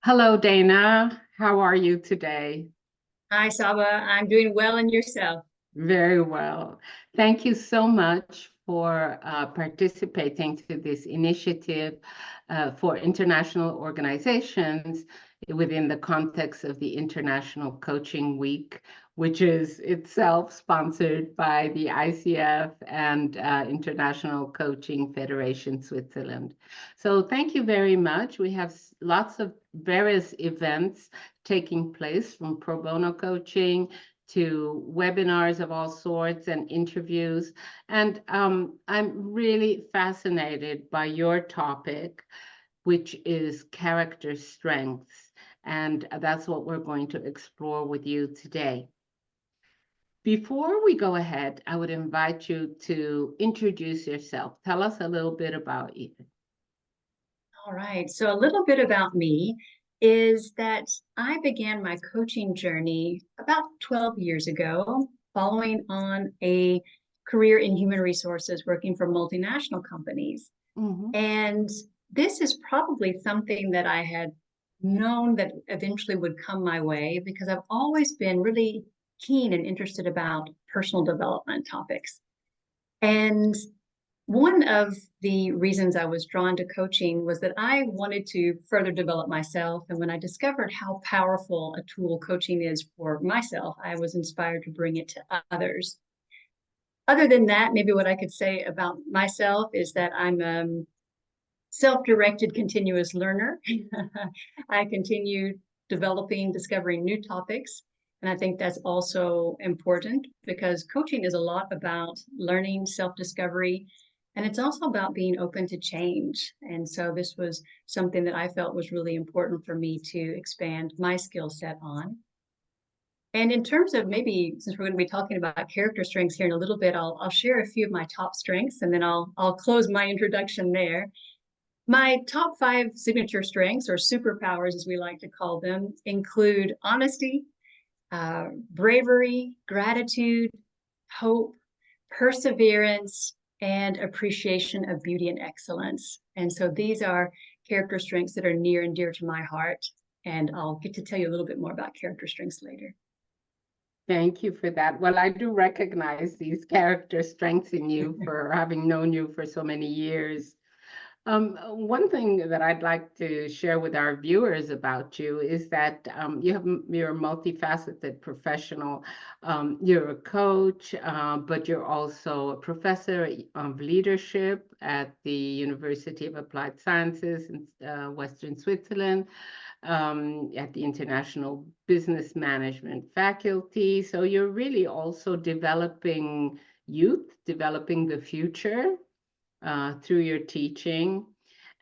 Hello, Dana. How are you today? Hi, Saba. I'm doing well, and yourself? Very well. Thank you so much for participating to this initiative for international organizations within the context of the International Coaching Week, which is itself sponsored by the ICF and International Coaching Federation Switzerland. So thank you very much. We have lots of various events taking place, from pro bono coaching to webinars of all sorts and interviews. And I'm really fascinated by your topic, which is character strengths. And that's what we're going to explore with you today. Before we go ahead, I would invite you to introduce yourself. Tell us a little bit about you. All right. So, a little bit about me is that I began my coaching journey about 12 years ago, following on a career in human resources working for multinational companies. Mhm. And this is probably something that I had known that eventually would come my way because I've always been really keen and interested about personal development topics. And one of the reasons I was drawn to coaching was that I wanted to further develop myself. And when I discovered how powerful a tool coaching is for myself, I was inspired to bring it to others. Other than that, maybe what I could say about myself is that I'm a self-directed continuous learner. I continue developing, discovering new topics. And I think that's also important because coaching is a lot about learning, self-discovery, and it's also about being open to change. And so this was something that I felt was really important for me to expand my skill set on. And in terms of maybe, since we're going to be talking about character strengths here in a little bit, I'll share a few of my top strengths, and then I'll close my introduction there. My top five signature strengths, or superpowers as we like to call them, include honesty, bravery, gratitude, hope, perseverance, and appreciation of beauty and excellence. And so these are character strengths that are near and dear to my heart. And I'll get to tell you a little bit more about character strengths later. Thank you for that. Well, I do recognize these character strengths in you for having known you for so many years. One thing that I'd like to share with our viewers about you is that you're a multifaceted professional. You're a coach, but you're also a professor of leadership at the University of Applied Sciences in Western Switzerland, at the International Business Management faculty. So you're really also developing youth, developing the future through your teaching.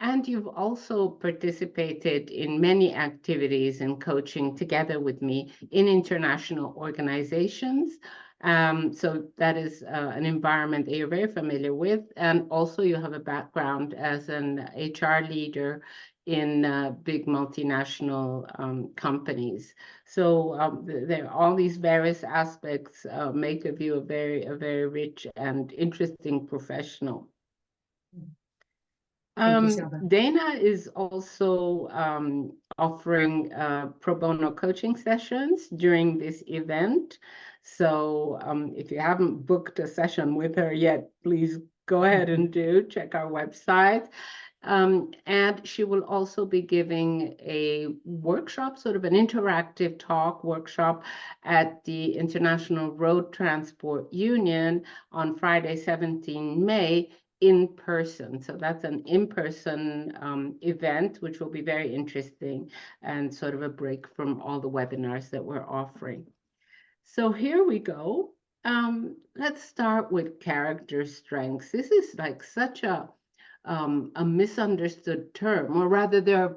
And you've also participated in many activities and coaching together with me in international organizations. So that is an environment that you're very familiar with. And also you have a background as an HR leader in big multinational companies. So there all these various aspects make of you a very rich and interesting professional. Thank you, Saba. Dana is also offering pro bono coaching sessions during this event. So if you haven't booked a session with her yet, please go ahead and check our website. And she will also be giving a workshop, sort of an interactive talk workshop at the International Road Transport Union on Friday, 17 May in person. So that's an in-person event, which will be very interesting and sort of a break from all the webinars that we're offering. So here we go. Let's start with character strengths. This is like such a misunderstood term, or rather, there are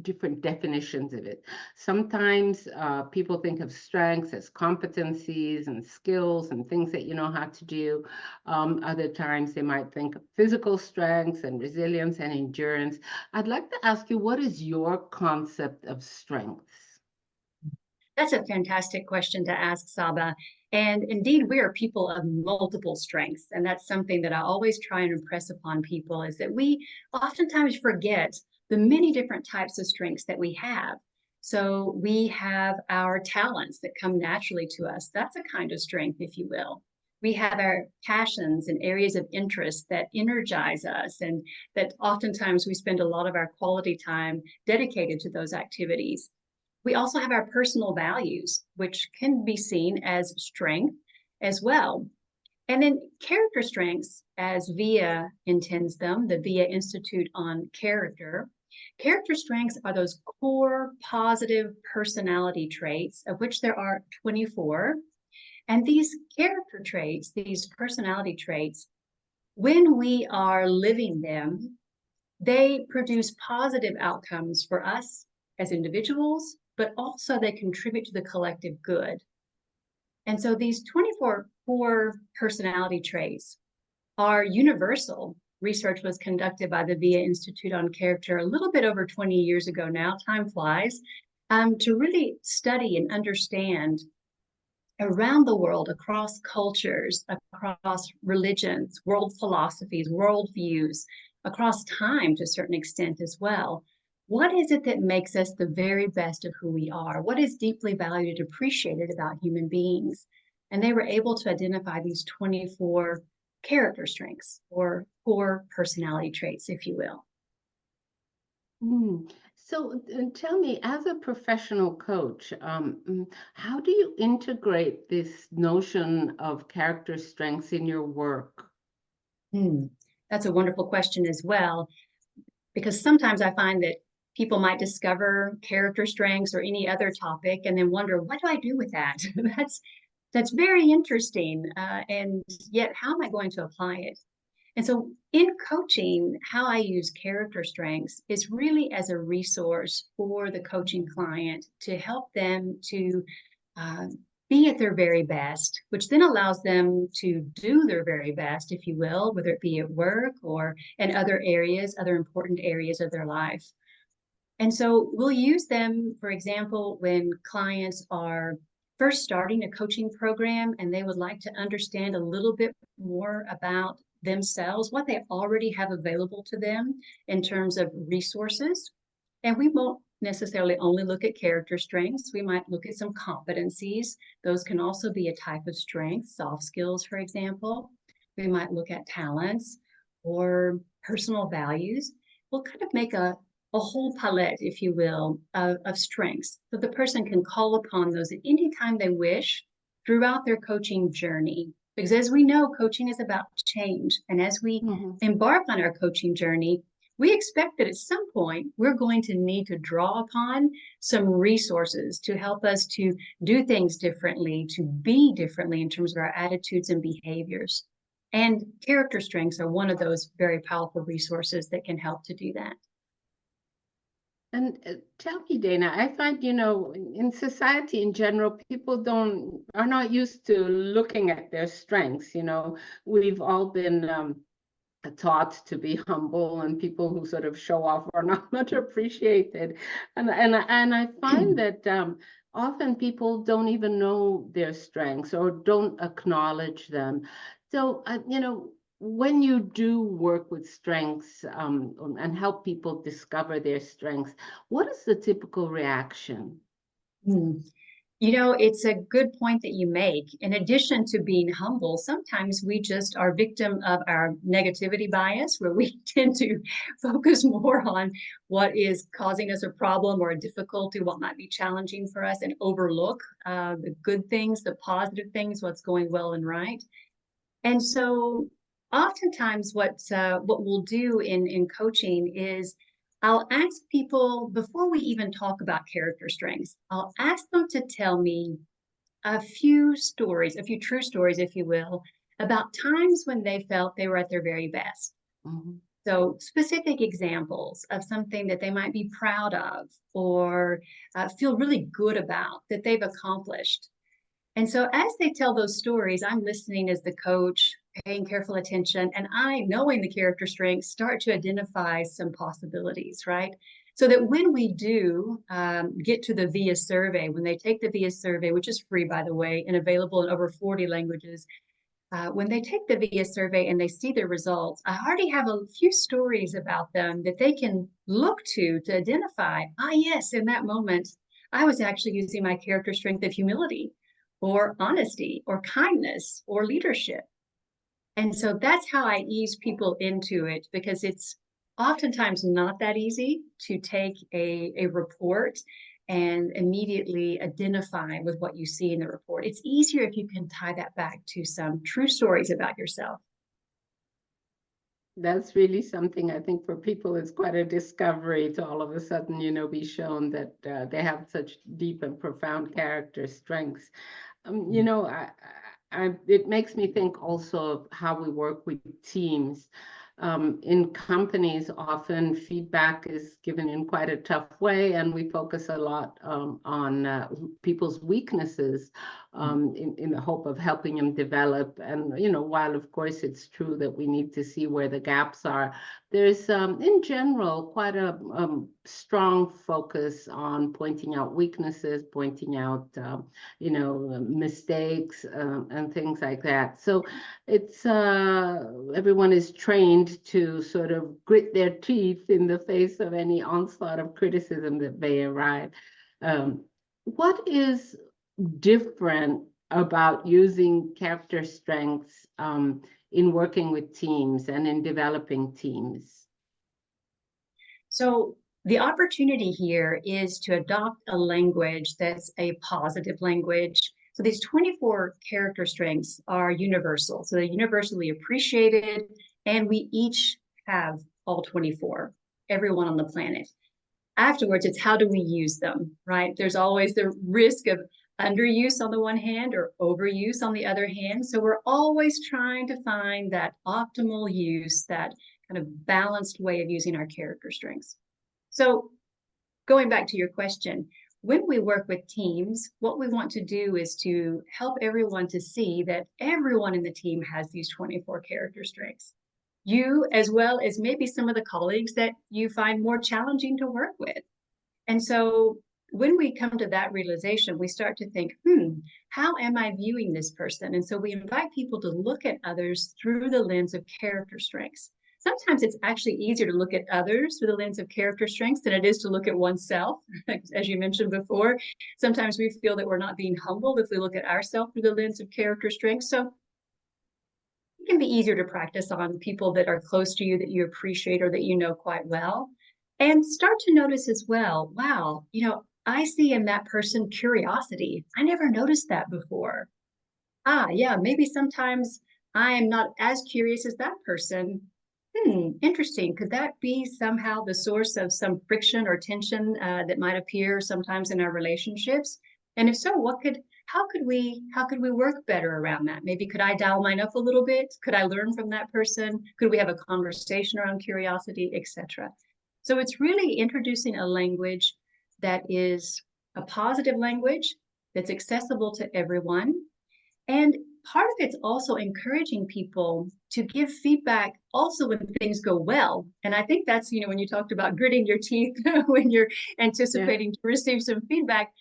different definitions of it. Sometimes people think of strengths as competencies and skills and things that you know how to do. Other times they might think of physical strengths and resilience and endurance. I'd like to ask you, what is your concept of strengths? That's a fantastic question to ask, Saba. And indeed, we are people of multiple strengths. And that's something that I always try and impress upon people is that we oftentimes forget the many different types of strengths that we have. So we have our talents that come naturally to us. That's a kind of strength, if you will. We have our passions and areas of interest that energize us, and that oftentimes we spend a lot of our quality time dedicated to those activities. We also have our personal values, which can be seen as strength as well. And then character strengths, as VIA intends them, the VIA Institute on Character. Character strengths are those core positive personality traits, of which there are 24. And these character traits, these personality traits, when we are living them, they produce positive outcomes for us as individuals, but also they contribute to the collective good. And so these 24 core personality traits are universal. Research was conducted by the VIA Institute on Character a little bit over 20 years ago now, time flies, to really study and understand around the world, across cultures, across religions, world philosophies, worldviews, across time to a certain extent as well. What is it that makes us the very best of who we are? What is deeply valued and appreciated about human beings? And they were able to identify these 24 character strengths or core personality traits, if you will. So tell me, as a professional coach, how do you integrate this notion of character strengths in your work? Mm, that's a wonderful question as well, because sometimes I find that people might discover character strengths or any other topic and then wonder, what do I do with that? That's very interesting. And yet, how am I going to apply it? And so in coaching, how I use character strengths is really as a resource for the coaching client to help them to uh, be at their very best, which then allows them to do their very best, if you will, whether it be at work or in other areas, other important areas of their life. And so we'll use them, for example, when clients are first starting a coaching program and they would like to understand a little bit more about themselves, what they already have available to them in terms of resources. And we won't necessarily only look at character strengths. We might look at some competencies. Those can also be a type of strength, soft skills, for example. We might look at talents or personal values. We'll kind of make a whole palette, if you will, of strengths. So the person can call upon those at any time they wish throughout their coaching journey. Because as we know, coaching is about change. And as we embark on our coaching journey, we expect that at some point we're going to need to draw upon some resources to help us to do things differently, to be differently in terms of our attitudes and behaviors. And character strengths are one of those very powerful resources that can help to do that. And tell me, Dana, I find, in society in general, people are not used to looking at their strengths. We've all been taught to be humble, and people who sort of show off are not much appreciated. And I find that often people don't even know their strengths or don't acknowledge them. So, when you do work with strengths and help people discover their strengths, what is the typical reaction? It's a good point that you make. In addition to being humble, sometimes we just are victim of our negativity bias, where we tend to focus more on what is causing us a problem or a difficulty, what might be challenging for us, and overlook the good things, the positive things, what's going well and right. And so oftentimes what we'll do in coaching is I'll ask people, before we even talk about character strengths, I'll ask them to tell me a few stories, a few true stories, if you will, about times when they felt they were at their very best. So specific examples of something that they might be proud of or feel really good about that they've accomplished. And so as they tell those stories, I'm listening as the coach, paying careful attention, and I, knowing the character strengths, start to identify some possibilities, right? So that when we do get to the VIA survey, when they take the VIA survey, which is free, by the way, and available in over 40 languages, when they take the VIA survey and they see the results, I already have a few stories about them that they can look to identify, yes, in that moment, I was actually using my character strength of humility or honesty or kindness or leadership. And so that's how I ease people into it, because it's oftentimes not that easy to take a report and immediately identify with what you see in the report. It's easier if you can tie that back to some true stories about yourself. That's really something I think for people, it's quite a discovery to all of a sudden, be shown that they have such deep and profound character strengths. It makes me think also of how we work with teams. In companies, often feedback is given in quite a tough way, and we focus a lot on people's weaknesses in the hope of helping them develop. And, while of course it's true that we need to see where the gaps are, there's in general quite a strong focus on pointing out weaknesses, pointing out, mistakes and things like that. So it's everyone is trained to sort of grit their teeth in the face of any onslaught of criticism that may arrive. What is different about using character strengths in working with teams and in developing teams? So the opportunity here is to adopt a language that's a positive language. So these 24 character strengths are universal. So they're universally appreciated, and we each have all 24, everyone on the planet. Afterwards, it's how do we use them, right? There's always the risk of underuse on the one hand or overuse on the other hand. So we're always trying to find that optimal use, that kind of balanced way of using our character strengths. So going back to your question, when we work with teams, what we want to do is to help everyone to see that everyone in the team has these 24 character strengths. You, as well as maybe some of the colleagues that you find more challenging to work with. And so when we come to that realization, we start to think, how am I viewing this person? And so we invite people to look at others through the lens of character strengths. Sometimes it's actually easier to look at others through the lens of character strengths than it is to look at oneself. As you mentioned before, sometimes we feel that we're not being humbled if we look at ourselves through the lens of character strengths. So it can be easier to practice on people that are close to you, that you appreciate or that you know quite well. And start to notice as well, wow, I see in that person curiosity. I never noticed that before. Yeah, maybe sometimes I am not as curious as that person. Interesting. Could that be somehow the source of some friction or tension that might appear sometimes in our relationships? And if so, how could we work better around that? Maybe could I dial mine up a little bit? Could I learn from that person? Could we have a conversation around curiosity, etc.? So it's really introducing a language that is a positive language that's accessible to everyone. And part of it's also encouraging people to give feedback also when things go well. And I think that's, when you talked about gritting your teeth when you're anticipating to receive some feedback,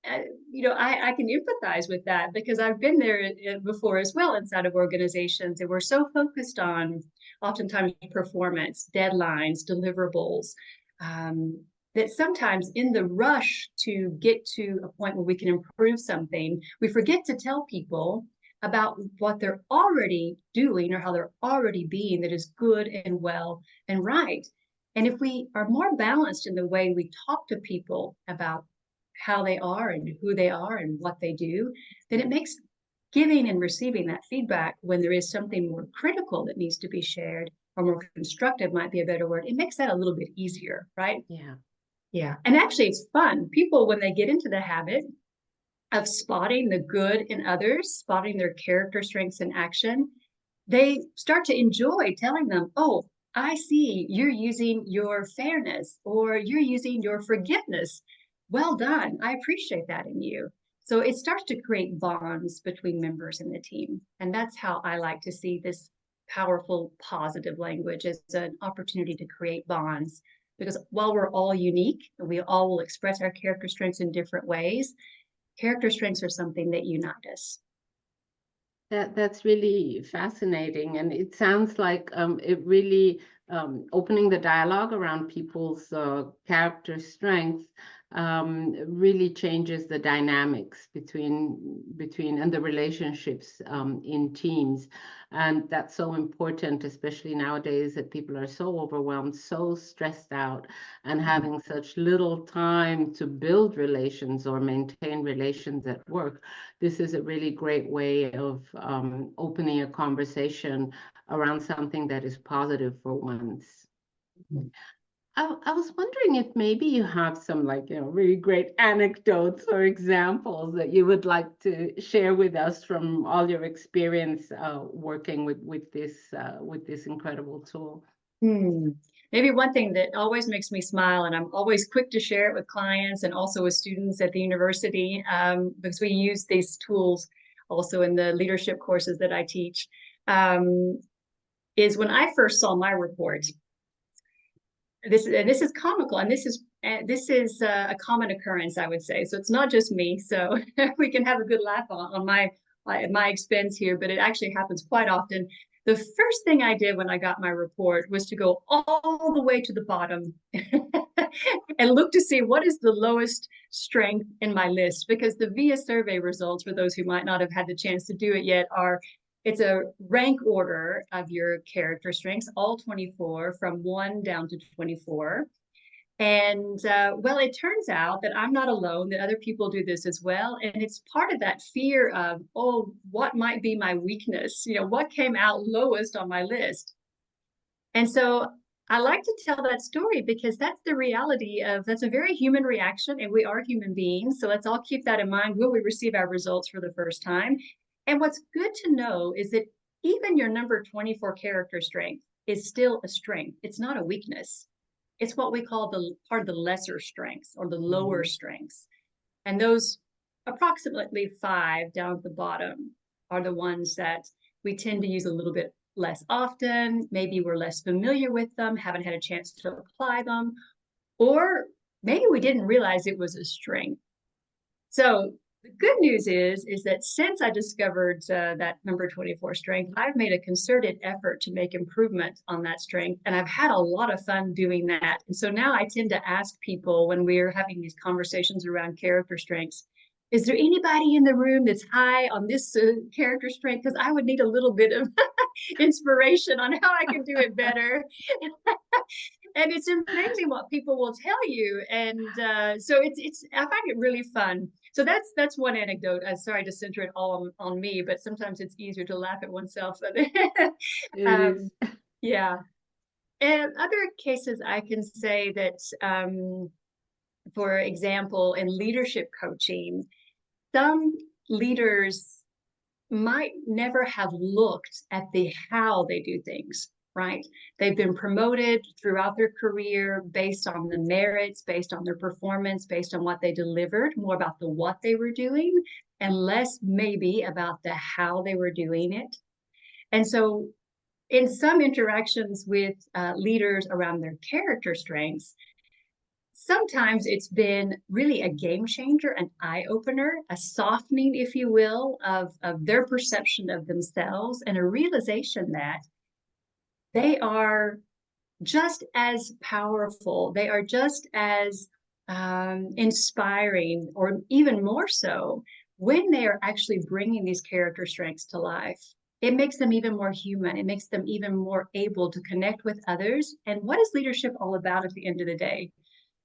I can empathize with that because I've been there before as well inside of organizations that we're so focused on oftentimes performance, deadlines, deliverables, that sometimes in the rush to get to a point where we can improve something, we forget to tell people about what they're already doing or how they're already being that is good and well and right. And if we are more balanced in the way we talk to people about how they are and who they are and what they do, then it makes giving and receiving that feedback when there is something more critical that needs to be shared or more constructive might be a better word. It makes that a little bit easier, right? Yeah. Yeah. And actually it's fun. People, when they get into the habit of spotting the good in others, spotting their character strengths in action, they start to enjoy telling them, oh, I see you're using your fairness or you're using your forgiveness. Well done. I appreciate that in you. So it starts to create bonds between members in the team. And that's how I like to see this powerful, positive language as an opportunity to create bonds. Because while we're all unique, and we all will express our character strengths in different ways, character strengths are something that unite us. That's really fascinating. And it sounds like it really opening the dialogue around people's character strengths really changes the dynamics between and the relationships in teams. And that's so important, especially nowadays that people are so overwhelmed, so stressed out, and having such little time to build relations or maintain relations at work. This is a really great way of opening a conversation around something that is positive for once. I was wondering if maybe you have some, like, really great anecdotes or examples that you would like to share with us from all your experience working with this incredible tool. Maybe one thing that always makes me smile, and I'm always quick to share it with clients and also with students at the university, because we use these tools also in the leadership courses that I teach, is when I first saw my report. This is comical, and this is a common occurrence, I would say. So it's not just me. So we can have a good laugh on my expense here, but it actually happens quite often. The first thing I did when I got my report was to go all the way to the bottom and look to see what is the lowest strength in my list, because the VIA survey results, for those who might not have had the chance to do it yet, it's a rank order of your character strengths, all 24, from 1 down to 24. And well, it turns out that I'm not alone, that other people do this as well. And it's part of that fear of, oh, what might be my weakness? What came out lowest on my list? And so I like to tell that story because that's the reality that's a very human reaction, and we are human beings. So let's all keep that in mind when we receive our results for the first time. And what's good to know is that even your number 24 character strength is still a strength. It's not a weakness. It's what we call the part of the lesser strengths or the lower strengths. And those approximately 5 down at the bottom are the ones that we tend to use a little bit less often. Maybe we're less familiar with them, haven't had a chance to apply them, or maybe we didn't realize it was a strength. So the good news is that since I discovered that number 24 strength, I've made a concerted effort to make improvement on that strength. And I've had a lot of fun doing that. And so now I tend to ask people when we're having these conversations around character strengths, is there anybody in the room that's high on this character strength? Because I would need a little bit of inspiration on how I can do it better. And it's amazing what people will tell you. And so I find it really fun. So that's one anecdote. I'm sorry to center it all on me, but sometimes it's easier to laugh at oneself. It is. Yeah. And other cases, I can say that, for example, in leadership coaching, some leaders might never have looked at the how they do things, right? They've been promoted throughout their career based on the merits, based on their performance, based on what they delivered, more about the what they were doing, and less maybe about the how they were doing it. And so in some interactions with leaders around their character strengths, sometimes it's been really a game changer, an eye opener, a softening, if you will, of their perception of themselves, and a realization that they are just as powerful, they are just as inspiring, or even more so, when they are actually bringing these character strengths to life. It makes them even more human. It makes them even more able to connect with others. And what is leadership all about at the end of the day?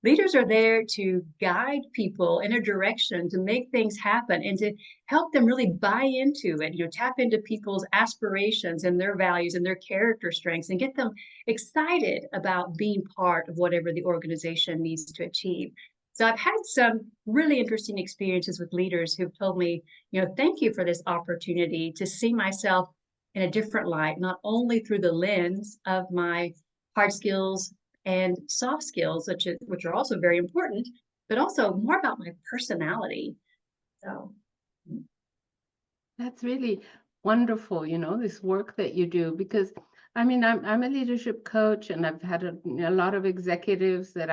Leaders are there to guide people in a direction, to make things happen, and to help them really buy into it. Tap into people's aspirations and their values and their character strengths, and get them excited about being part of whatever the organization needs to achieve. So I've had some really interesting experiences with leaders who've told me, thank you for this opportunity to see myself in a different light, not only through the lens of my hard skills and soft skills, which are also very important, but also more about my personality. So That's really wonderful, this work that you do, because I'm a leadership coach, and I've had a lot of executives that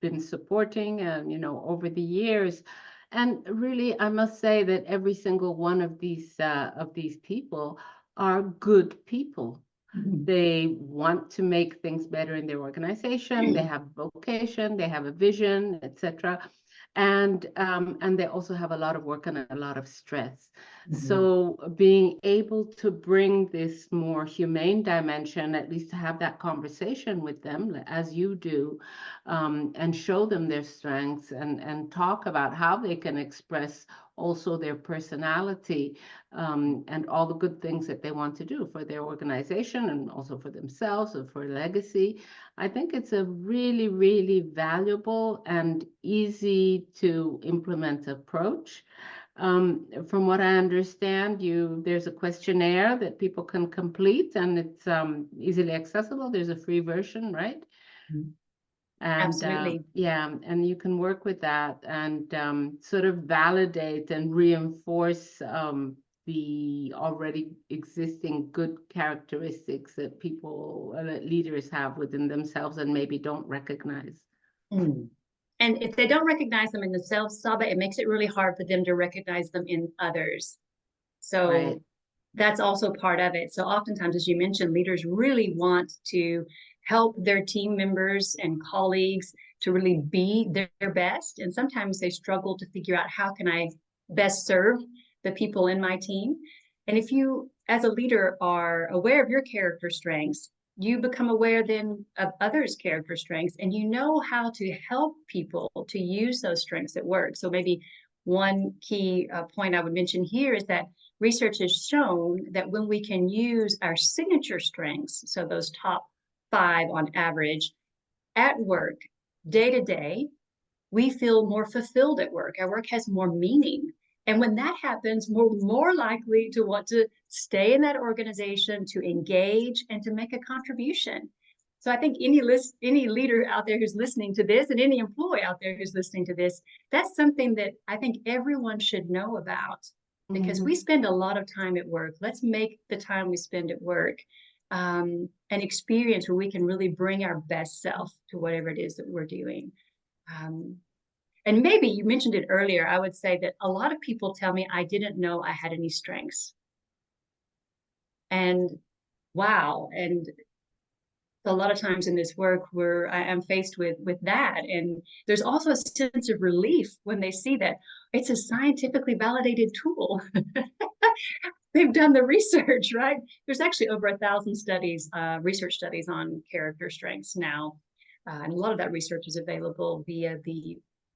been supporting, and over the years. And really, I must say that every single one of these people are good people. They want to make things better in their organization. They have vocation, they have a vision, etc. And they also have a lot of work and a lot of stress. So being able to bring this more humane dimension, at least to have that conversation with them, as you do, and show them their strengths and talk about how they can express also their personality, and all the good things that they want to do for their organization and also for themselves or for legacy. I think it's a really, really valuable and easy to implement approach. From what I understand, there's a questionnaire that people can complete, and it's easily accessible. There's a free version, right? And Absolutely. yeah, and you can work with that and sort of validate and reinforce the already existing good characteristics that people, that leaders have within themselves and maybe don't recognize. And if they don't recognize them in themselves, Saba, it makes it really hard for them to recognize them in others. So Right. that's also part of it. So oftentimes, as you mentioned, leaders really want to help their team members and colleagues to really be their best. And sometimes they struggle to figure out, how can I best serve the people in my team? And if you, as a leader, are aware of your character strengths, you become aware then of others' character strengths, and you know how to help people to use those strengths at work. So maybe one key point I would mention here is that research has shown that when we can use our signature strengths, so those top 5 on average, at work, day to day, we feel more fulfilled at work. Our work has more meaning. And when that happens, we're more likely to want to stay in that organization, to engage, and to make a contribution. So I think any leader out there who's listening to this, and any employee out there who's listening to this, that's something that I think everyone should know about, because we spend a lot of time at work. Let's make the time we spend at work an experience where we can really bring our best self to whatever it is that we're doing. And maybe you mentioned it earlier, I would say that a lot of people tell me I didn't know I had any strengths. And wow. And a lot of times in this work where I am faced with that. And there's also a sense of relief when they see that it's a scientifically validated tool. They've done the research, right? There's actually over 1,000 studies, research studies on character strengths now. And a lot of that research is available via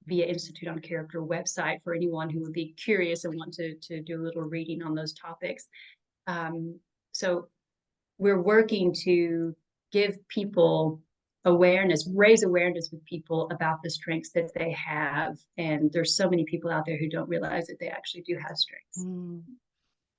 Institute on Character website for anyone who would be curious and want to do a little reading on those topics. So we're working to give people awareness, raise awareness with people about the strengths that they have. And there's so many people out there who don't realize that they actually do have strengths.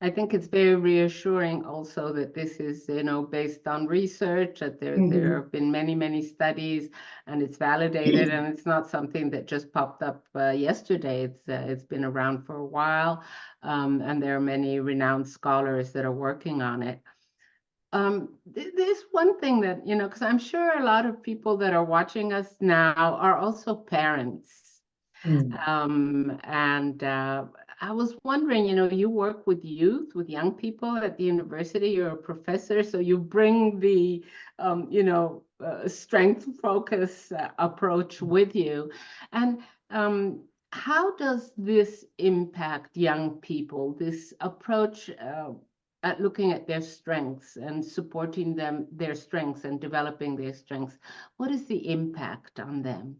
I think it's very reassuring also that this is, based on research, that there have been many, many studies, and it's validated, and it's not something that just popped up yesterday. It's been around for a while, and there are many renowned scholars that are working on it. There's one thing that, because I'm sure a lot of people that are watching us now are also parents. And I was wondering, you work with youth, with young people at the university, you're a professor, so you bring the, strength focus approach with you. And how does this impact young people, this approach at looking at their strengths and supporting them, their strengths and developing their strengths? What is the impact on them?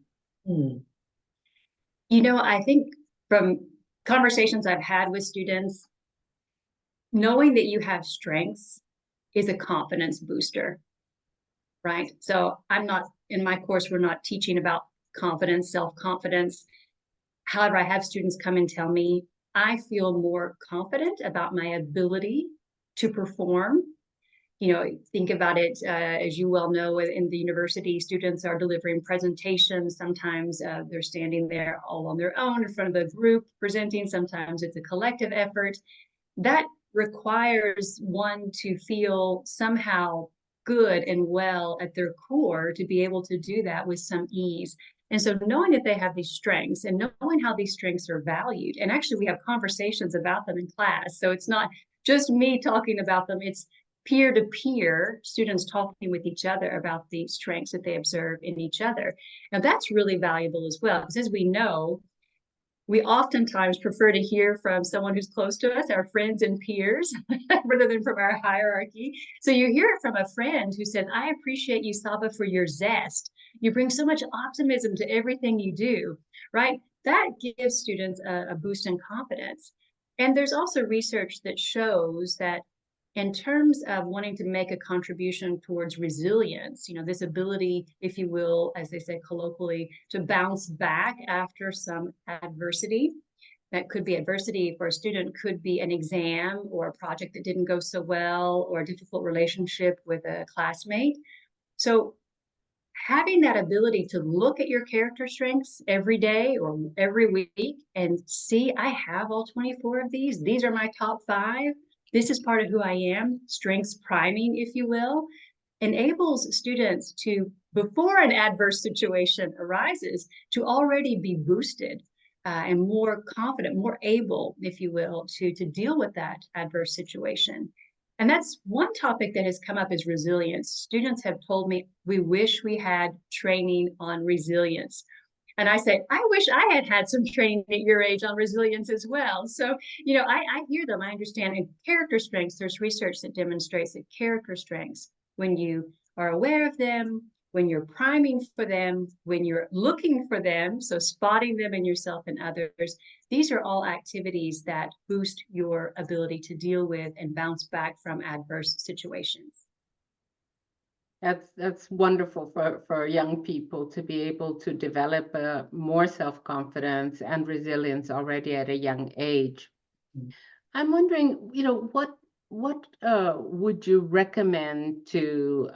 I think from conversations I've had with students, knowing that you have strengths is a confidence booster, right? So in my course, we're not teaching about confidence, self-confidence. However, I have students come and tell me, I feel more confident about my ability to perform. Think about it, as you well know, in the university, students are delivering presentations. Sometimes they're standing there all on their own in front of a group presenting. Sometimes it's a collective effort. That requires one to feel somehow good and well at their core to be able to do that with some ease. And so knowing that they have these strengths and knowing how these strengths are valued, and actually we have conversations about them in class. So it's not just me talking about them, it's peer-to-peer students talking with each other about the strengths that they observe in each other. Now, that's really valuable as well, because as we know, we oftentimes prefer to hear from someone who's close to us, our friends and peers, rather than from our hierarchy. So you hear it from a friend who says, I appreciate you, Saba, for your zest. You bring so much optimism to everything you do, right? That gives students a boost in confidence. And there's also research that shows that in terms of wanting to make a contribution towards resilience, this ability, if you will, as they say colloquially, to bounce back after some adversity. That could be adversity for a student, could be an exam or a project that didn't go so well, or a difficult relationship with a classmate. So having that ability to look at your character strengths every day or every week and see, I have all 24 of these. These are my top 5. This is part of who I am, strengths priming, if you will, enables students to, before an adverse situation arises, to already be boosted and more confident, more able, if you will, to deal with that adverse situation. And that's one topic that has come up is resilience. Students have told me, we wish we had training on resilience. And I say, I wish I had had some training at your age on resilience as well. So, I hear them, I understand. And character strengths, there's research that demonstrates that character strengths, when you are aware of them, when you're priming for them, when you're looking for them, so spotting them in yourself and others, these are all activities that boost your ability to deal with and bounce back from adverse situations. That's wonderful for young people to be able to develop more self-confidence and resilience already at a young age. I'm wondering, what would you recommend to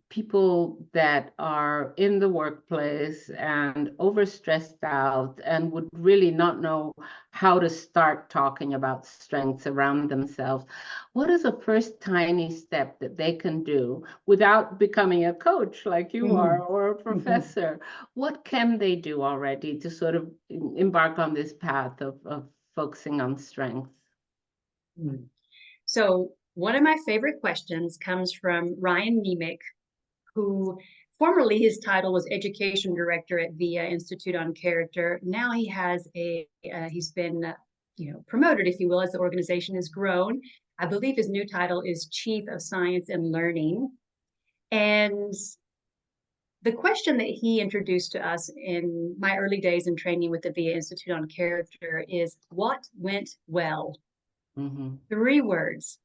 people that are in the workplace and overstressed out and would really not know how to start talking about strengths around themselves? What is the first tiny step that they can do without becoming a coach like you are or a professor? What can they do already to sort of embark on this path of focusing on strengths? So one of my favorite questions comes from Ryan Nemick, who formerly his title was Education Director at VIA Institute on Character. Now he has he's been promoted, if you will, as the organization has grown. I believe his new title is Chief of Science and Learning. And the question that he introduced to us in my early days in training with the VIA Institute on Character is, what went well? 3 words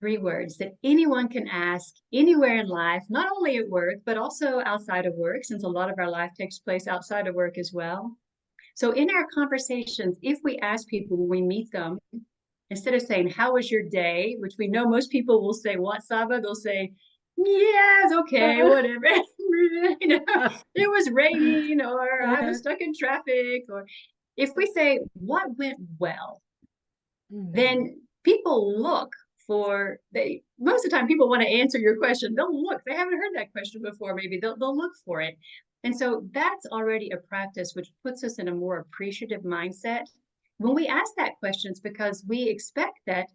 that anyone can ask anywhere in life, not only at work, but also outside of work, since a lot of our life takes place outside of work as well. So in our conversations, if we ask people when we meet them, instead of saying, how was your day? Which we know most people will say, what, Saba? They'll say, yeah, it's okay, whatever. It was raining, or I was stuck in traffic. Or if we say, what went well? Then people look for, most of the time people want to answer your question. They'll look, they haven't heard that question before, maybe they'll look for it. And so that's already a practice which puts us in a more appreciative mindset. When we ask that question, it's because we expect that,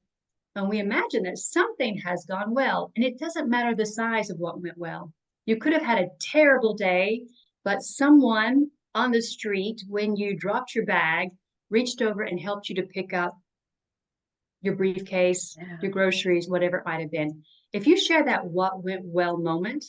and we imagine that something has gone well, and it doesn't matter the size of what went well. You could have had a terrible day, but someone on the street, when you dropped your bag, reached over and helped you to pick up your briefcase, your groceries, whatever it might have been. If you share that what went well moment,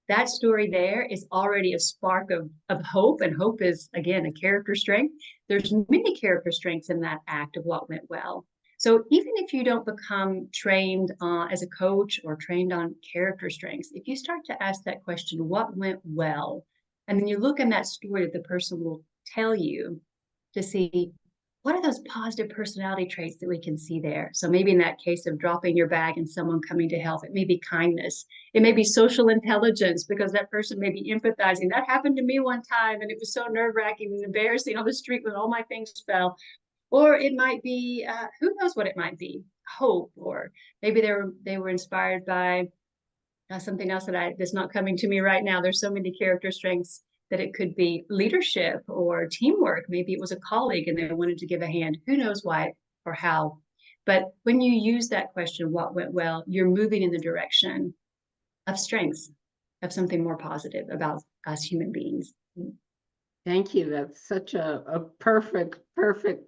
that story there is already a spark of hope, and hope is, again, a character strength. There's many character strengths in that act of what went well. So even if you don't become trained as a coach or trained on character strengths, if you start to ask that question, what went well, and then you look in that story that the person will tell you to see, what are those positive personality traits that we can see there? So maybe in that case of dropping your bag and someone coming to help, it may be kindness. It may be social intelligence, because that person may be empathizing. That happened to me one time, and it was so nerve-wracking and embarrassing on the street when all my things fell. Or it might be, who knows what it might be, hope, or maybe they were inspired by something else that's not coming to me right now. There's so many character strengths that it could be leadership or teamwork. Maybe it was a colleague and they wanted to give a hand. Who knows why or how? But when you use that question, what went well, you're moving in the direction of strengths, of something more positive about us human beings. Thank you. That's such a perfect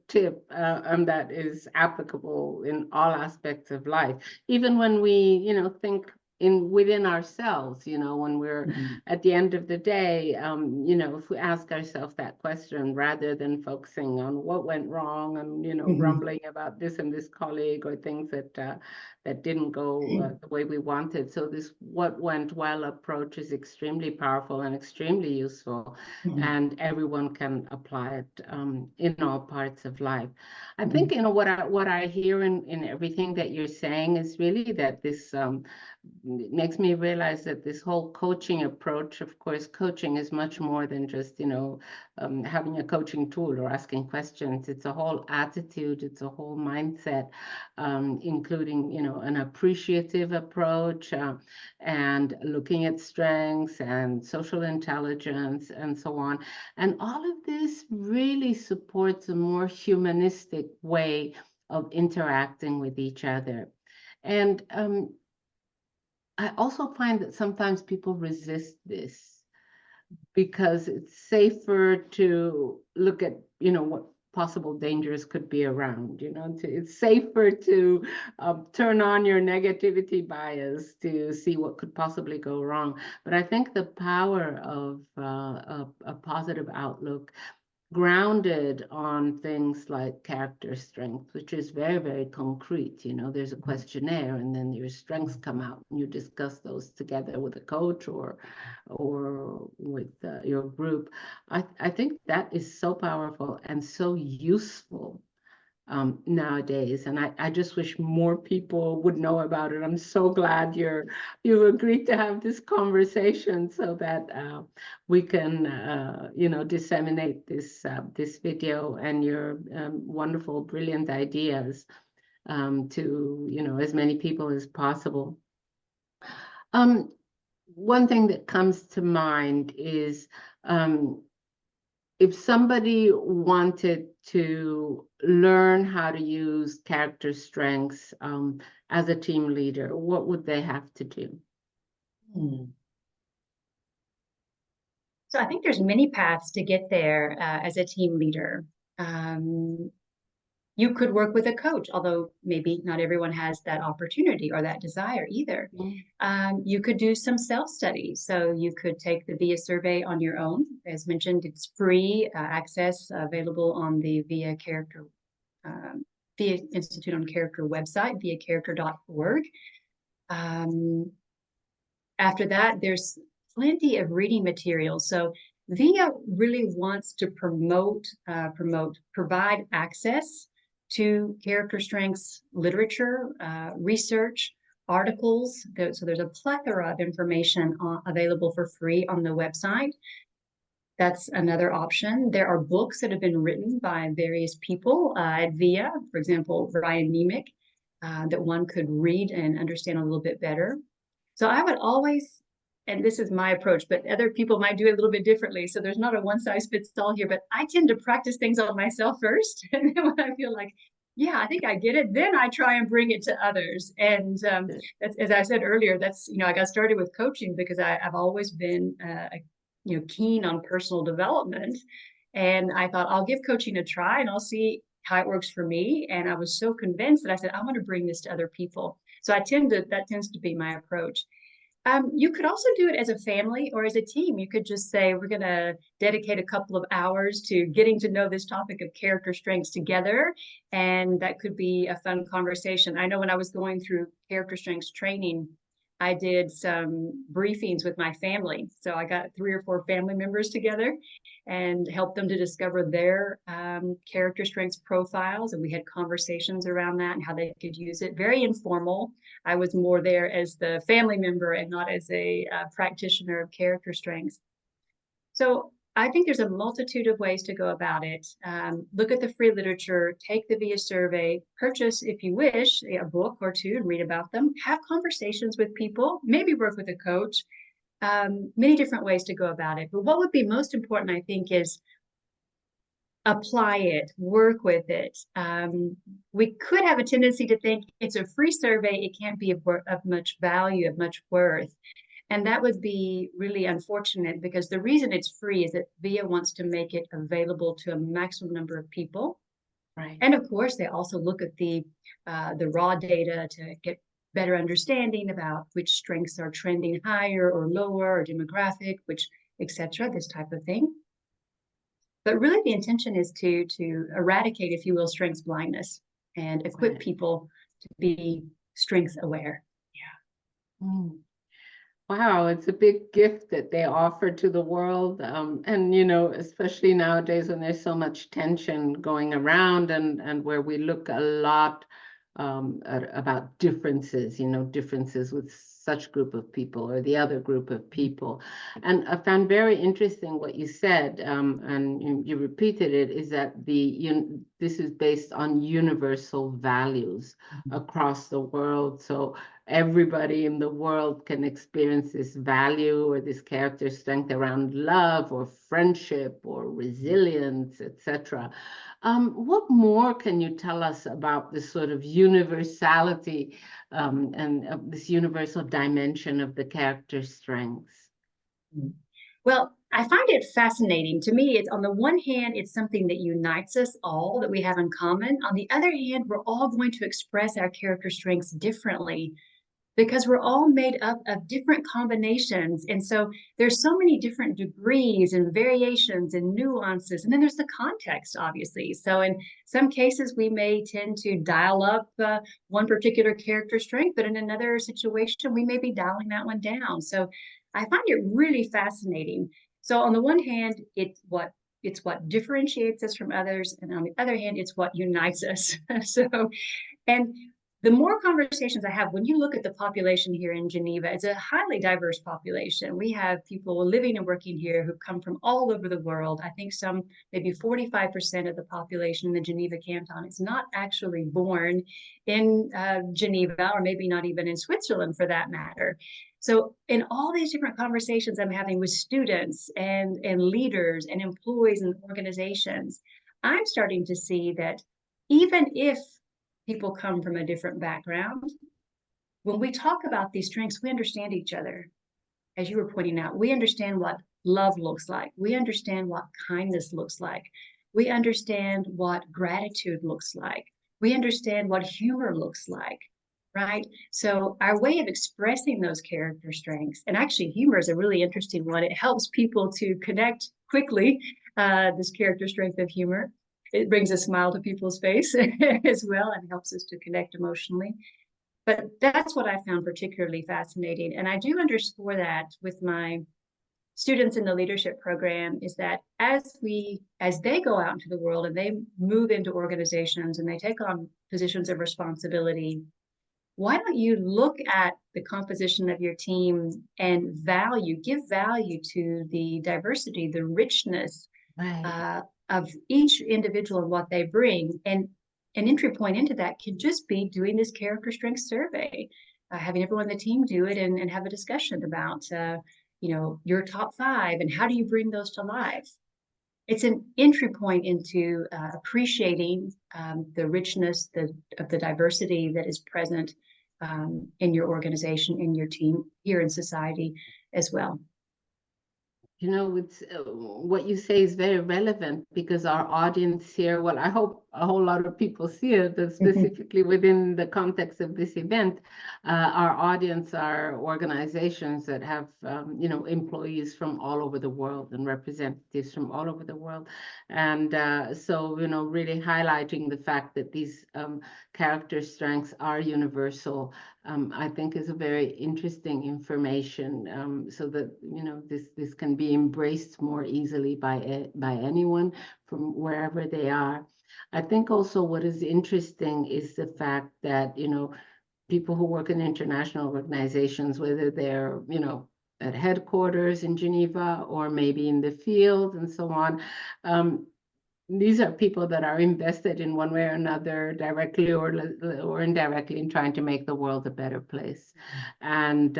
tip, and that is applicable in all aspects of life. Even when we, think within ourselves, when we're at the end of the day, if we ask ourselves that question rather than focusing on what went wrong and, grumbling about this and this colleague or things that didn't go the way we wanted. So this what went well approach is extremely powerful and extremely useful. And everyone can apply it in all parts of life. I think what I hear in everything that you're saying is really that this it makes me realize that this whole coaching approach, of course, coaching is much more than just having a coaching tool or asking questions. It's a whole attitude, it's a whole mindset, including an appreciative approach and looking at strengths and social intelligence and so on. And all of this really supports a more humanistic way of interacting with each other. And I also find that sometimes people resist this because it's safer to look at, what possible dangers could be around, it's safer to turn on your negativity bias to see what could possibly go wrong. But I think the power of a positive outlook grounded on things like character strength, which is very, very concrete. There's a questionnaire and then your strengths come out and you discuss those together with a coach or with your group. I think that is so powerful and so useful nowadays. And I just wish more people would know about it. I'm so glad you've agreed to have this conversation so that we can, disseminate this video and your wonderful, brilliant ideas to, as many people as possible. One thing that comes to mind is if somebody wanted to learn how to use character strengths as a team leader, what would they have to do? So I think there's many paths to get there as a team leader. You could work with a coach, although maybe not everyone has that opportunity or that desire either. You could do some self-study. So you could take the VIA survey on your own. As mentioned, it's free access available on the VIA Institute on Character website, viacharacter.org. After that, there's plenty of reading material. So VIA really wants to provide access to character strengths literature, research, articles. So there's a plethora of information available for free on the website. That's another option. There are books that have been written by various people at VIA, for example, Ryan Nemec, that one could read and understand a little bit better. So I would always, and this is my approach, but other people might do it a little bit differently. So there's not a one size fits all here, but I tend to practice things on myself first. And then when I feel like, yeah, I think I get it, then I try and bring it to others. And that's, as I said earlier, that's, I got started with coaching because I've always been, keen on personal development. And I thought I'll give coaching a try and I'll see how it works for me. And I was so convinced that I said, I want to bring this to other people. So that tends to be my approach. You could also do it as a family or as a team. You could just say, we're going to dedicate a couple of hours to getting to know this topic of character strengths together. And that could be a fun conversation. I know when I was going through character strengths training, I did some briefings with my family. So I got 3 or 4 family members together and helped them to discover their character strengths profiles. And we had conversations around that and how they could use it. Very informal. I was more there as the family member and not as a practitioner of character strengths. So I think there's a multitude of ways to go about it. Look at the free literature, take the VIA survey, purchase, if you wish, a book or 2 and read about them, have conversations with people, maybe work with a coach, many different ways to go about it. But what would be most important, I think, is apply it, work with it. We could have a tendency to think it's a free survey, it can't be of much value, of much worth. And that would be really unfortunate because the reason it's free is that VIA wants to make it available to a maximum number of people. Right. And of course, they also look at the raw data to get better understanding about which strengths are trending higher or lower, or demographic, which, etc., this type of thing. But really, the intention is to eradicate, if you will, strengths blindness and equip people to be strengths aware. Yeah. Mm. Wow, it's a big gift that they offer to the world. And, you know, especially nowadays when there's so much tension going around and where we look a lot about differences, you know, differences with such group of people or the other group of people. And I found very interesting what you said, and you repeated it, is that this is based on universal values across the world. So everybody in the world can experience this value or this character strength around love or friendship or resilience, etc. What more can you tell us about this sort of universality and this universal dimension of the character strengths? Well, I find it fascinating. To me, it's on the one hand, it's something that unites us all, that we have in common. On the other hand, we're all going to express our character strengths differently because we're all made up of different combinations. And so there's so many different degrees and variations and nuances. And then there's the context, obviously. So in some cases, we may tend to dial up one particular character strength, but in another situation, we may be dialing that one down. So I find it really fascinating. So on the one hand, it's what differentiates us from others. And on the other hand, it's what unites us. And the more conversations I have, when you look at the population here in Geneva, it's a highly diverse population. We have people living and working here who come from all over the world. I think maybe 45% of the population in the Geneva canton is not actually born in Geneva, or maybe not even in Switzerland for that matter. So in all these different conversations I'm having with students and leaders and employees and organizations, I'm starting to see that even if people come from a different background, when we talk about these strengths, we understand each other. As you were pointing out, we understand what love looks like. We understand what kindness looks like. We understand what gratitude looks like. We understand what humor looks like, right? So our way of expressing those character strengths, and actually humor is a really interesting one. It helps people to connect quickly, this character strength of humor. It brings a smile to people's face as well and helps us to connect emotionally. But that's what I found particularly fascinating. And I do underscore that with my students in the leadership program, is that as they go out into the world and they move into organizations and they take on positions of responsibility, why don't you look at the composition of your team and give value to the diversity, the richness, Right. of each individual and what they bring. And an entry point into that could just be doing this character strength survey, having everyone on the team do it and have a discussion about, your top 5 and how do you bring those to life. It's an entry point into appreciating the richness of the diversity that is present in your organization, in your team, here in society as well. You know, it's what you say is very relevant because our audience here, well, I hope a whole lot of people see it, that specifically within the context of this event, our audience are organizations that have, employees from all over the world and representatives from all over the world. And so, really highlighting the fact that these character strengths are universal, I think is a very interesting information, so that this can be embraced more easily by anyone from wherever they are. I think also what is interesting is the fact that people who work in international organizations, whether they're at headquarters in Geneva or maybe in the field and so on, these are people that are invested in one way or another, directly or indirectly, in trying to make the world a better place. And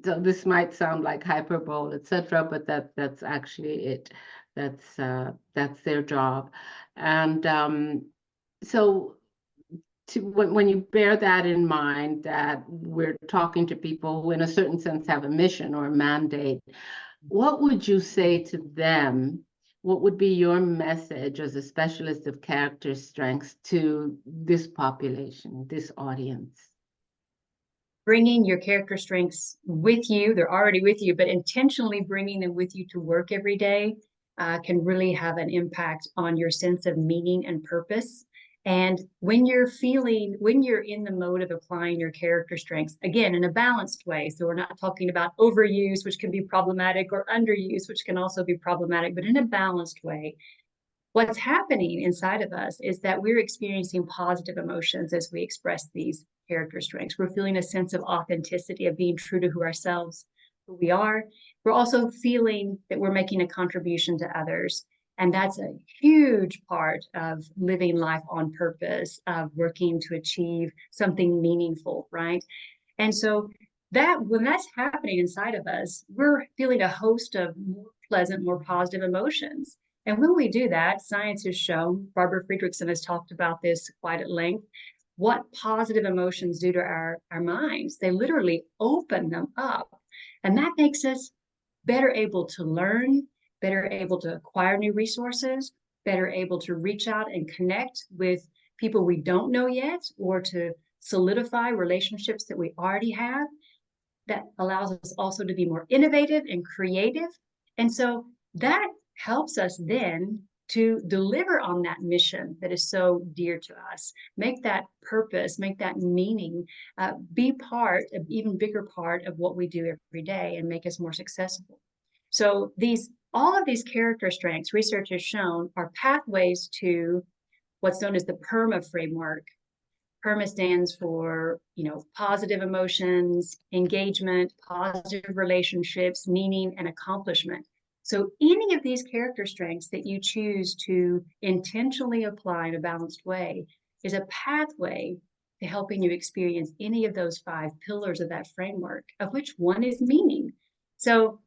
so this might sound like hyperbole, etc., but that's actually it. That's their job. And so when you bear that in mind, that we're talking to people who in a certain sense have a mission or a mandate, what would you say to them? What would be your message as a specialist of character strengths to this population, this audience? Bringing your character strengths with you, they're already with you, but intentionally bringing them with you to work every day can really have an impact on your sense of meaning and purpose. And when you're in the mode of applying your character strengths, again, in a balanced way, so we're not talking about overuse, which can be problematic, or underuse, which can also be problematic, but in a balanced way, what's happening inside of us is that we're experiencing positive emotions as we express these character strengths. We're feeling a sense of authenticity, of being true to who we are. We're also feeling that we're making a contribution to others. And that's a huge part of living life on purpose, of working to achieve something meaningful, right? And so that when that's happening inside of us, we're feeling a host of more pleasant, more positive emotions. And when we do that, science has shown, Barbara Friedrichsen has talked about this quite at length, what positive emotions do to our minds. They literally open them up. And that makes us better able to learn, better able to acquire new resources, better able to reach out and connect with people we don't know yet, or to solidify relationships that we already have. That allows us also to be more innovative and creative. And so that helps us then to deliver on that mission that is so dear to us, make that purpose, make that meaning, be part of even bigger part of what we do every day and make us more successful. So all of these character strengths, research has shown, are pathways to what's known as the PERMA framework. PERMA stands for, positive emotions, engagement, positive relationships, meaning, and accomplishment. So any of these character strengths that you choose to intentionally apply in a balanced way is a pathway to helping you experience any of those 5 pillars of that framework, of which one is meaning. So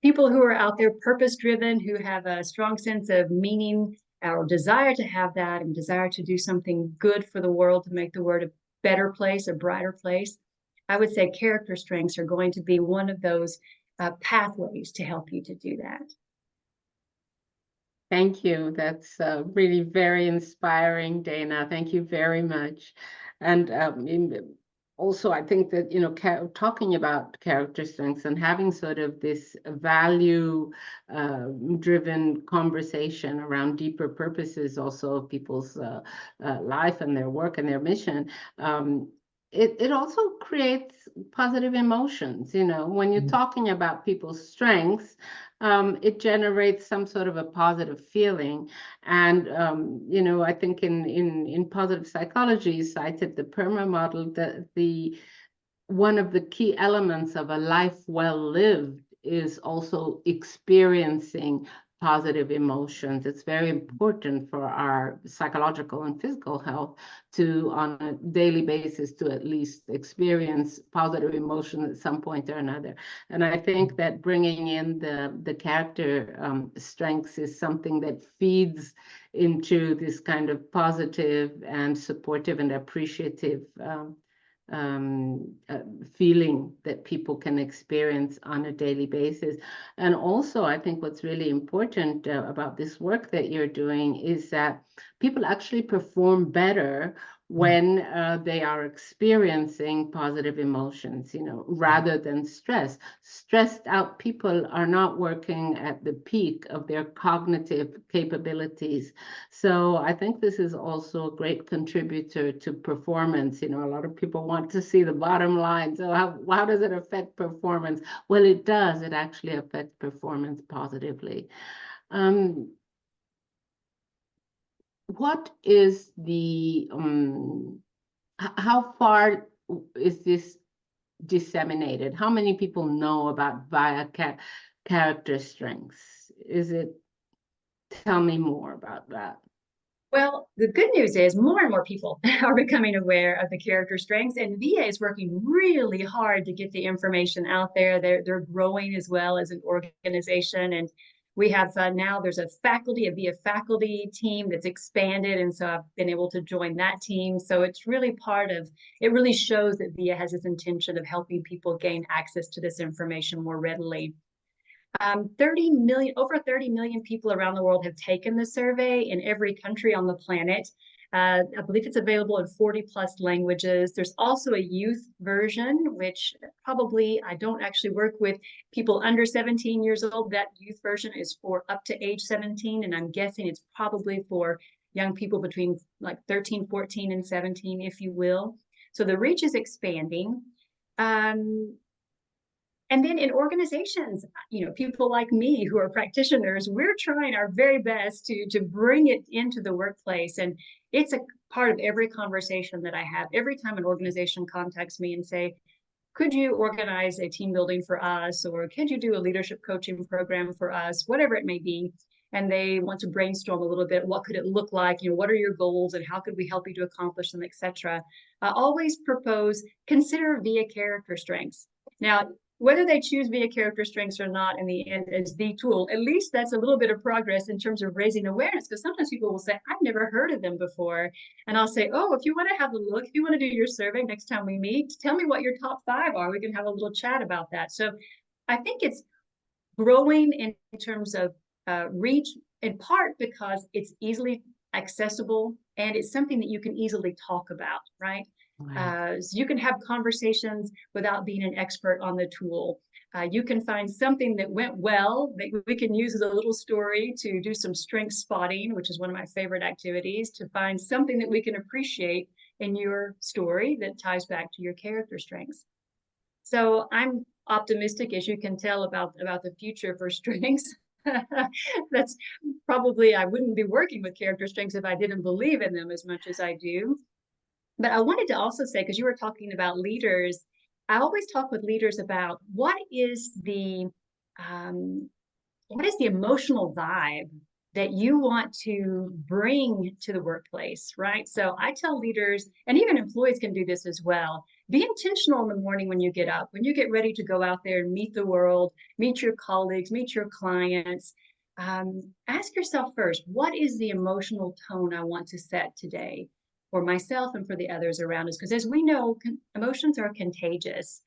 people who are out there purpose-driven, who have a strong sense of meaning, our desire to have that, and desire to do something good for the world, to make the world a better place, a brighter place, I would say character strengths are going to be one of those pathways to help you to do that. Thank you. That's really very inspiring, Dana. Thank you very much. And also, I think that, talking about character strengths and having sort of this value-driven conversation around deeper purposes also of people's life and their work and their mission, it also creates positive emotions. When you're talking about people's strengths, it generates some sort of a positive feeling. And, I think in positive psychology, cited the PERMA model, that one of the key elements of a life well lived is also experiencing positive emotions. It's very important for our psychological and physical health to, on a daily basis, to at least experience positive emotion at some point or another. And I think that bringing in the character strengths is something that feeds into this kind of positive and supportive and appreciative feeling that people can experience on a daily basis. And also, I think what's really important about this work that you're doing is that people actually perform better when they are experiencing positive emotions, rather than stress. Stressed out people are not working at the peak of their cognitive capabilities. So I think this is also a great contributor to performance. A lot of people want to see the bottom line. So how does it affect performance? Well, it does. It actually affects performance positively. What is how far is this disseminated? How many people know about via character strengths? Tell me more about that. Well, the good news is more and more people are becoming aware of the character strengths, and VA is working really hard to get the information out there. They're growing as well as an organization, and We have now there's a VIA faculty team that's expanded. And so I've been able to join that team. So it's really it really shows that VIA has this intention of helping people gain access to this information more readily. 30 million, over 30 million people around the world have taken the survey in every country on the planet. I believe it's available in 40 plus languages. There's also a youth version, which probably I don't actually work with people under 17 years old. That youth version is for up to age 17. And I'm guessing it's probably for young people between like 13, 14, and 17, if you will. So the reach is expanding. And then in organizations, people like me who are practitioners, we're trying our very best to bring it into the workplace. And it's a part of every conversation that I have. Every time an organization contacts me and say, could you organize a team building for us? Or could you do a leadership coaching program for us? Whatever it may be. And they want to brainstorm a little bit. What could it look like? What are your goals and how could we help you to accomplish them, etc. I always propose, consider VIA character strengths. Now, whether they choose VIA character strengths or not in the end as the tool, at least that's a little bit of progress in terms of raising awareness, because sometimes people will say, I've never heard of them before. And I'll say, oh, if you want to have a look, if you want to do your survey next time we meet, tell me what your top 5 are. We can have a little chat about that. So I think it's growing in terms of reach, in part because it's easily accessible and it's something that you can easily talk about, right? So you can have conversations without being an expert on the tool. You can find something that went well that we can use as a little story to do some strength spotting, which is one of my favorite activities, to find something that we can appreciate in your story that ties back to your character strengths. So I'm optimistic, as you can tell, about the future for strengths. That's probably, I wouldn't be working with character strengths if I didn't believe in them as much as I do. But I wanted to also say, because you were talking about leaders, I always talk with leaders about what is the emotional vibe that you want to bring to the workplace, right? So I tell leaders, and even employees can do this as well, be intentional in the morning when you get up, when you get ready to go out there and meet the world, meet your colleagues, meet your clients. Ask yourself first, what is the emotional tone I want to set today for myself and for the others around us? Because as we know, emotions are contagious,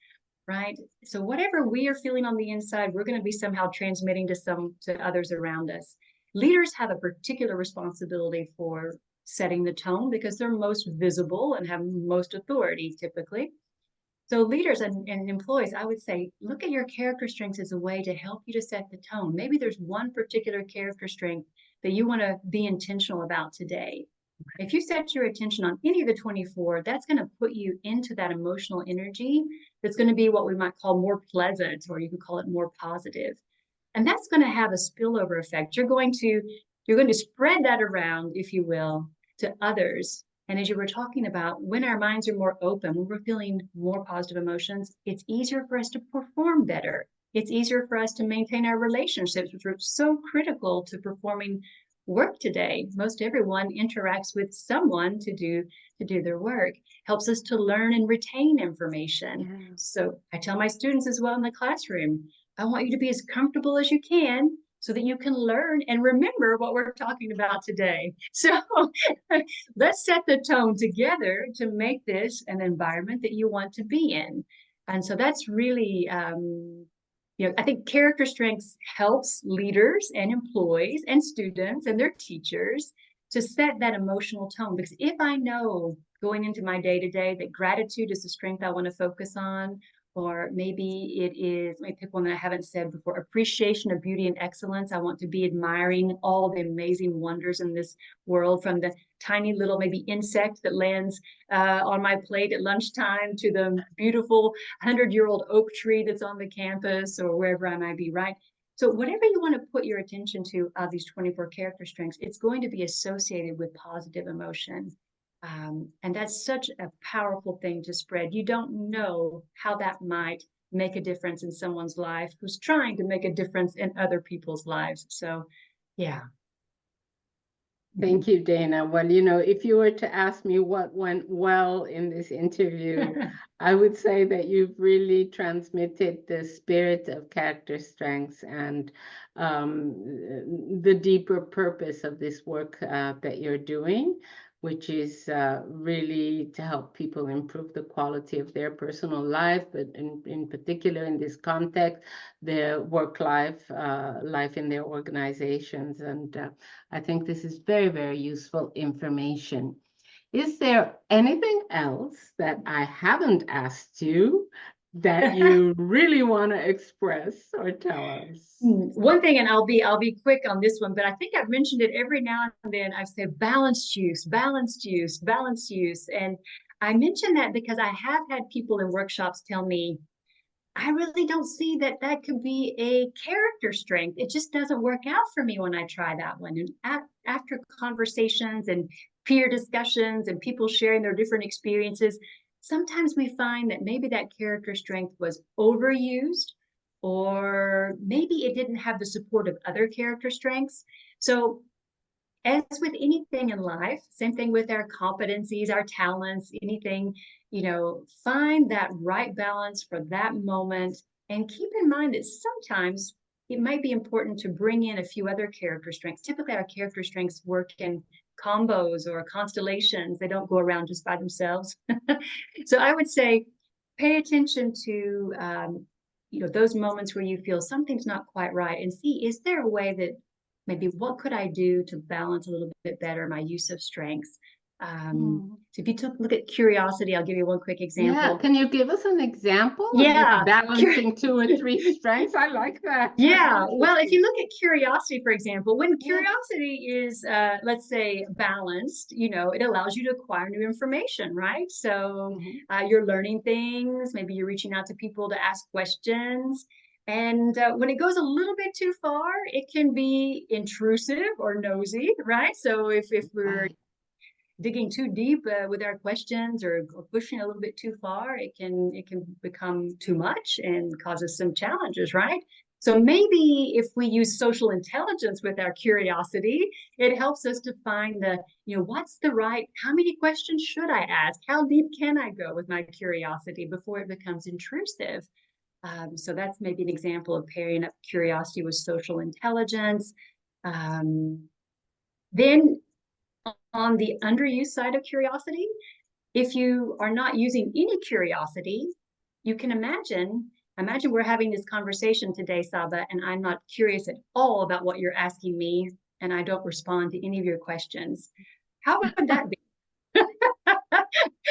right? So whatever we are feeling on the inside, we're going to be somehow transmitting to others around us. Leaders have a particular responsibility for setting the tone because they're most visible and have most authority typically. So leaders and employees, I would say, look at your character strengths as a way to help you to set the tone. Maybe there's one particular character strength that you want to be intentional about today. If you set your attention on any of the 24, that's going to put you into that emotional energy that's going to be what we might call more pleasant, or you can call it more positive. And that's going to have a spillover effect. You're going to spread that around, if you will, to others. And as you were talking about, when our minds are more open, when we're feeling more positive emotions, it's easier for us to perform better. It's easier for us to maintain our relationships, which are so critical to performing work today. Most everyone interacts with someone to do their work. Helps us to learn and retain information. Yeah. So I tell my students as well in the classroom, I want you to be as comfortable as you can so that you can learn and remember what we're talking about today. So let's set the tone together to make this an environment that you want to be in. And so that's really, I think character strengths helps leaders and employees and students and their teachers to set that emotional tone. Because if I know going into my day-to-day that gratitude is the strength I want to focus on, or maybe it is, let me pick one that I haven't said before, appreciation of beauty and excellence. I want to be admiring all the amazing wonders in this world, from the tiny little maybe insect that lands on my plate at lunchtime to the beautiful 100-year-old oak tree that's on the campus or wherever I might be, right? So whatever you want to put your attention to of these 24 character strengths, it's going to be associated with positive emotion. And that's such a powerful thing to spread. You don't know how that might make a difference in someone's life who's trying to make a difference in other people's lives. So, yeah. Thank you, Dana. Well, if you were to ask me what went well in this interview, I would say that you've really transmitted the spirit of character strengths and the deeper purpose of this work that you're doing, which is really to help people improve the quality of their personal life, but in particular in this context, their work life, life in their organizations. And I think this is very, very useful information. Is there anything else that I haven't asked you that you really want to express or tell us? One thing, and I'll be quick on this one, but I think I've mentioned it every now and then. I've said balanced use, balanced use, balanced use. And I mention that because I have had people in workshops tell me, I really don't see that that could be a character strength. It just doesn't work out for me when I try that one. And after conversations and peer discussions and people sharing their different experiences, sometimes we find that maybe that character strength was overused, or maybe it didn't have the support of other character strengths. So as with anything in life, same thing with our competencies, our talents, anything, find that right balance for that moment. And keep in mind that sometimes it might be important to bring in a few other character strengths. Typically, our character strengths work in combos or constellations. They don't go around just by themselves. So I would say pay attention to those moments where you feel something's not quite right, and see, is there a way that maybe what could I do to balance a little bit better my use of strengths? So if you look at curiosity, I'll give you one quick example. Yeah, can you give us an example of Yeah, balancing 2 or 3 strengths? I like that. Yeah, well, if you look at curiosity, for example, when curiosity is, let's say, balanced, it allows you to acquire new information, right? So you're learning things, maybe you're reaching out to people to ask questions. And when it goes a little bit too far, it can be intrusive or nosy, right? So if we're digging too deep with our questions, or pushing a little bit too far, it can become too much and cause us some challenges, right? So maybe if we use social intelligence with our curiosity, it helps us to find what's the right, how many questions should I ask? How deep can I go with my curiosity before it becomes intrusive? So that's maybe an example of pairing up curiosity with social intelligence. Then on the underused side of curiosity, if you are not using any curiosity, you can imagine we're having this conversation today, Saba, and I'm not curious at all about what you're asking me, and I don't respond to any of your questions. How would that be?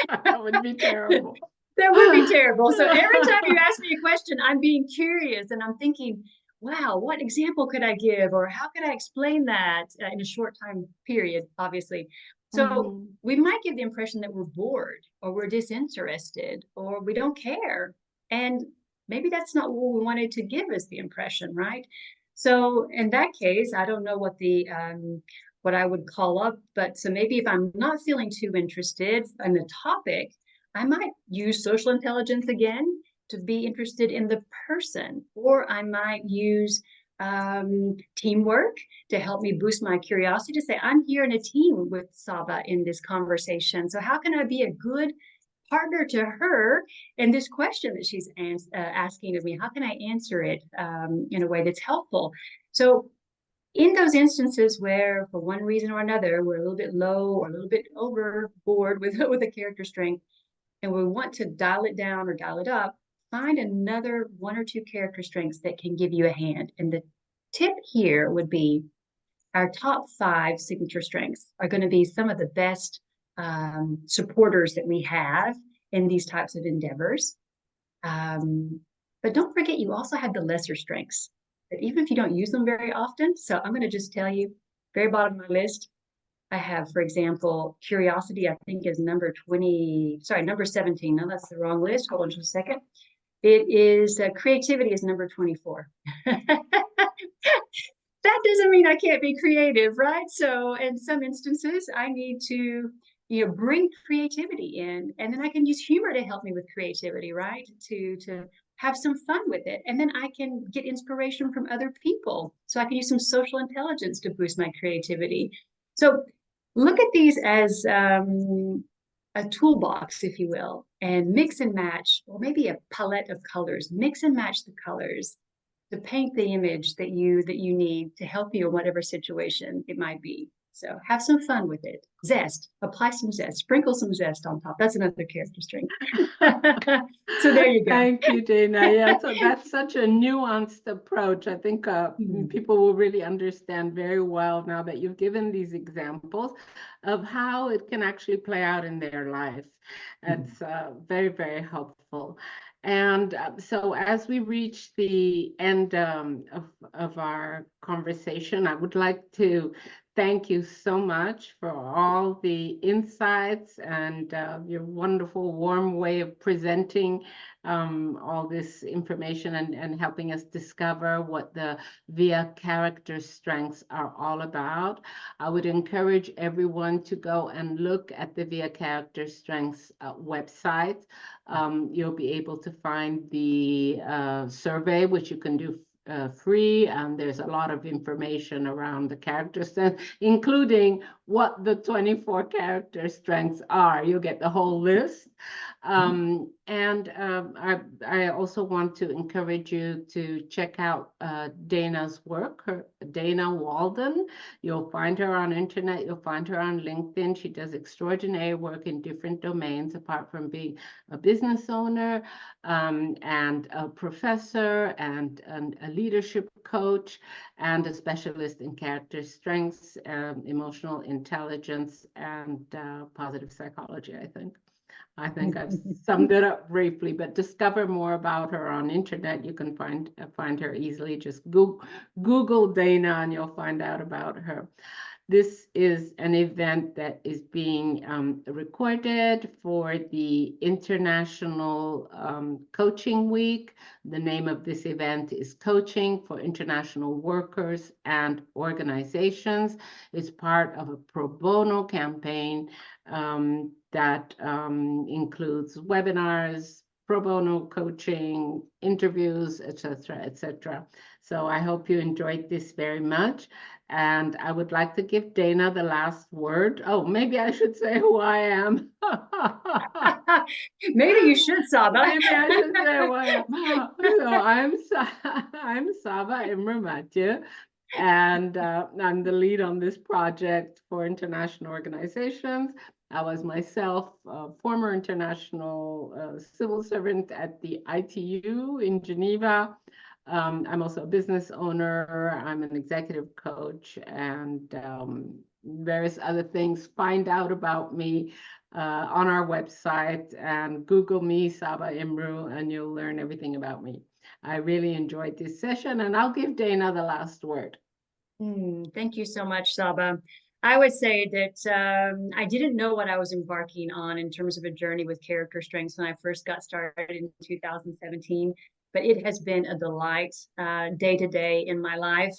That would be terrible. That would be terrible. So every time you ask me a question, I'm being curious and I'm thinking, wow, what example could I give? Or how could I explain that in a short time period, obviously? So we might give the impression that we're bored, or we're disinterested, or we don't care. And maybe that's not what we wanted to give as the impression, right? So in that case, I don't know what I would call up, but so maybe if I'm not feeling too interested in the topic, I might use social intelligence again to be interested in the person, or I might use teamwork to help me boost my curiosity, to say, I'm here in a team with Saba in this conversation. So how can I be a good partner to her in this question that she's asking of me? How can I answer it in a way that's helpful? So in those instances where, for one reason or another, we're a little bit low or a little bit overboard with a character strength, and we want to dial it down or dial it up, find another 1 or 2 character strengths that can give you a hand. And the tip here would be our top 5 signature strengths are going to be some of the best supporters that we have in these types of endeavors. But don't forget, you also have the lesser strengths, that even if you don't use them very often. So I'm going to just tell you, very bottom of my list, I have, for example, curiosity, I think is number 17. No, that's the wrong list. Hold on just a second. It is creativity is number 24. That doesn't mean I can't be creative, right? So in some instances, I need to bring creativity in, and then I can use humor to help me with creativity, right? To have some fun with it. And then I can get inspiration from other people. So I can use some social intelligence to boost my creativity. So look at these as a toolbox, if you will, and mix and match, or maybe a palette of colors. Mix and match the colors to paint the image that you need to help you in whatever situation it might be. So have some fun with it. Zest, apply some zest, sprinkle some zest on top. That's another character strength. So there you go. Thank you, Dana. Yeah, so that's such a nuanced approach. I think people will really understand very well now that you've given these examples of how it can actually play out in their lives. That's very, very helpful. And so as we reach the end of our conversation, I would like to thank you so much for all the insights and your wonderful, warm way of presenting all this information and helping us discover what the VIA character strengths are all about. I would encourage everyone to go and look at the VIA character strengths website. You'll be able to find the survey, which you can do free, and there's a lot of information around the character strengths, including what the 24 character strengths are. You'll get the whole list. I also want to encourage you to check out Dana's work, Dana Walden. You'll find her on internet, you'll find her on LinkedIn. She does extraordinary work in different domains, apart from being a business owner and a professor and a leadership coach and a specialist in character strengths, emotional intelligence, and positive psychology, I think. I've summed it up briefly, but discover more about her on internet. You can find her easily. Just Google Dana and you'll find out about her. This is an event that is being recorded for the International Coaching Week. The name of this event is Coaching for International Workers and Organizations. It's part of a pro bono campaign that includes webinars, pro bono coaching, interviews, etc., etc. So I hope you enjoyed this very much. And I would like to give Dana the last word. Oh, maybe I should say who I am. Maybe you should, Saba. Maybe I should say who I am. So I'm Saba Imru-Mathieu, and I'm the lead on this project for international organizations. I was myself a former international civil servant at the ITU in Geneva. I'm also a business owner. I'm an executive coach and various other things. Find out about me on our website and Google me, Saba Imru, and you'll learn everything about me. I really enjoyed this session, and I'll give Dana the last word. Thank you so much, Saba. I would say that I didn't know what I was embarking on in terms of a journey with character strengths when I first got started in 2017. But it has been a delight day to day in my life,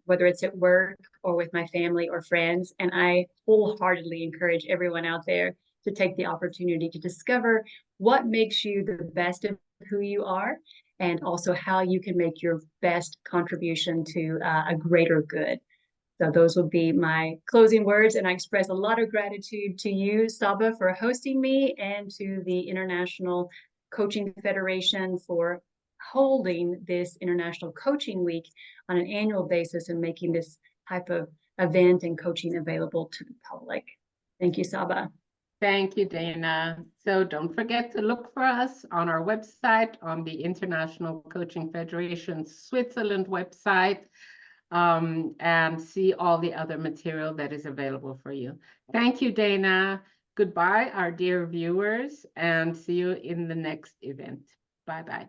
whether it's at work or with my family or friends. And I wholeheartedly encourage everyone out there to take the opportunity to discover what makes you the best of who you are, and also how you can make your best contribution to a greater good. So those would be my closing words, and I express a lot of gratitude to you, Saba, for hosting me, and to the International Coaching Federation for holding this International Coaching Week on an annual basis and making this type of event and coaching available to the public. Thank you, Saba. Thank you, Dana. So don't forget to look for us on our website, on the International Coaching Federation Switzerland website, and see all the other material that is available for you. Thank you, Dana. Goodbye, our dear viewers, and see you in the next event. Bye-bye.